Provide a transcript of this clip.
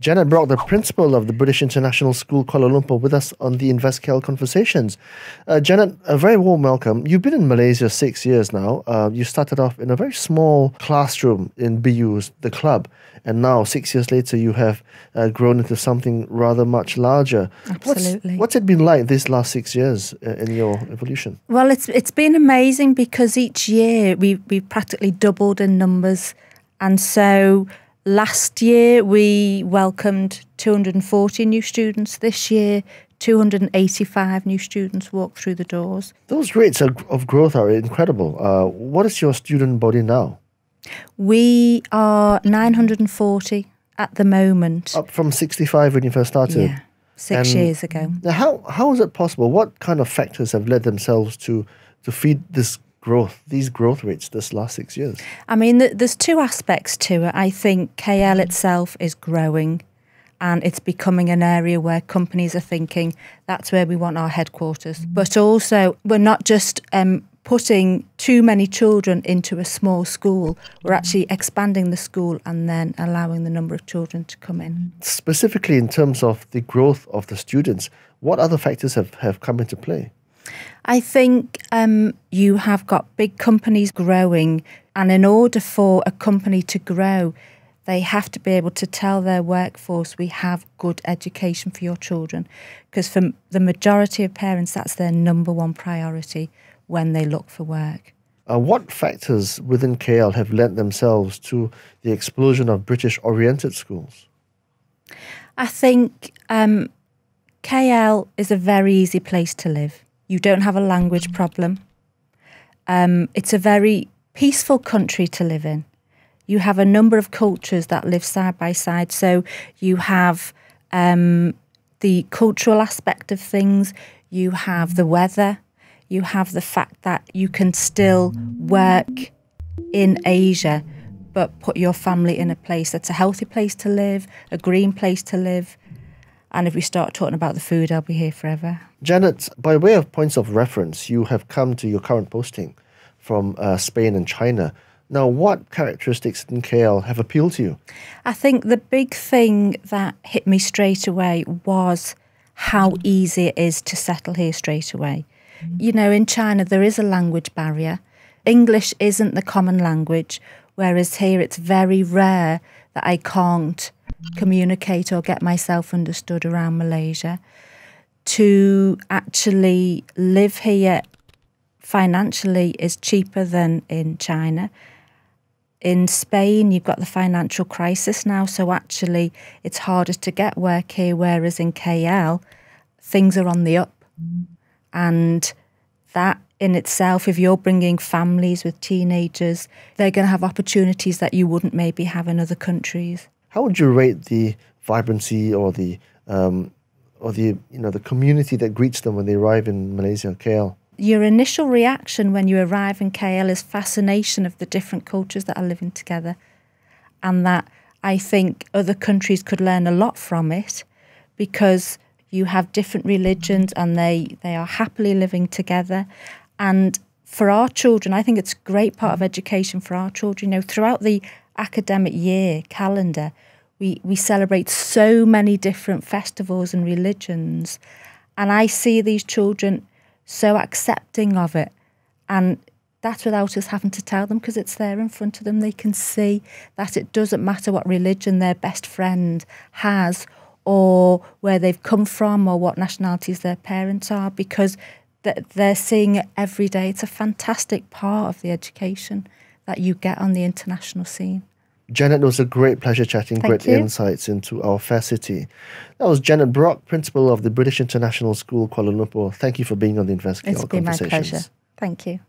Janet Brock, the principal of the British International School, Kuala Lumpur, with us on the InvestKL Conversations. Janet, a very warm welcome. You've been in Malaysia 6 years now. You started off in a very small classroom in BU's, the club, and now 6 years later you have grown into something rather much larger. Absolutely. What's it been like these last 6 years in your evolution? Well, it's been amazing because each year we've practically doubled in numbers, and so last year we welcomed 240 new students. This year, 285 new students walked through the doors. Those rates of growth are incredible. What is your student body now? We are 940 at the moment. Up from 65 when you first started? Yeah, 6 years ago. Now, how is it possible? What kind of factors have led themselves to feed this growth, these growth rates this last 6 years? I mean, there's two aspects to it. I think KL itself is growing and it's becoming an area where companies are thinking that's where we want our headquarters. But also, we're not just putting too many children into a small school. We're actually expanding the school and then allowing the number of children to come in. Specifically in terms of the growth of the students, what other factors have come into play? I think you have got big companies growing, and in order for a company to grow, they have to be able to tell their workforce, we have good education for your children, because for the majority of parents, that's their number one priority when they look for work. What factors within KL have lent themselves to the explosion of British-oriented schools? I think KL is a very easy place to live. You don't have a language problem. It's a very peaceful country to live in. You have a number of cultures that live side by side. So you have the cultural aspect of things, you have the weather, you have the fact that you can still work in Asia, but put your family in a place that's a healthy place to live, a green place to live. And if we start talking about the food, I'll be here forever. Janet, by way of points of reference, you have come to your current posting from Spain and China. Now, what characteristics in KL have appealed to you? I think the big thing that hit me straight away was how easy it is to settle here straight away. You know, in China, there is a language barrier. English isn't the common language, whereas here it's very rare that I can't communicate or get myself understood around Malaysia. To actually live here financially is cheaper than in China. In Spain, you've got the financial crisis now, so actually it's harder to get work here, whereas in KL, things are on the up. And that in itself, if you're bringing families with teenagers, they're going to have opportunities that you wouldn't maybe have in other countries. How would you rate the vibrancy or the the community that greets them when they arrive in Malaysia, KL? Your initial reaction when you arrive in KL is fascination of the different cultures that are living together, and that I think other countries could learn a lot from it, because you have different religions and they are happily living together. And for our children, I think it's a great part of education for our children. You know, throughout the academic year calendar, we celebrate so many different festivals and religions, and I see these children so accepting of it, and that's without us having to tell them, because it's there in front of them. They can see that it doesn't matter what religion their best friend has, or where they've come from, or what nationalities their parents are, because they're seeing it every day. It's a fantastic part of the education that you get on the international scene. Janet, it was a great pleasure chatting, great insights into our fair city. That was Janet Brock, principal of the British International School, Kuala Lumpur. Thank you for being on the InvestKL Conversations. It's been my pleasure. Thank you.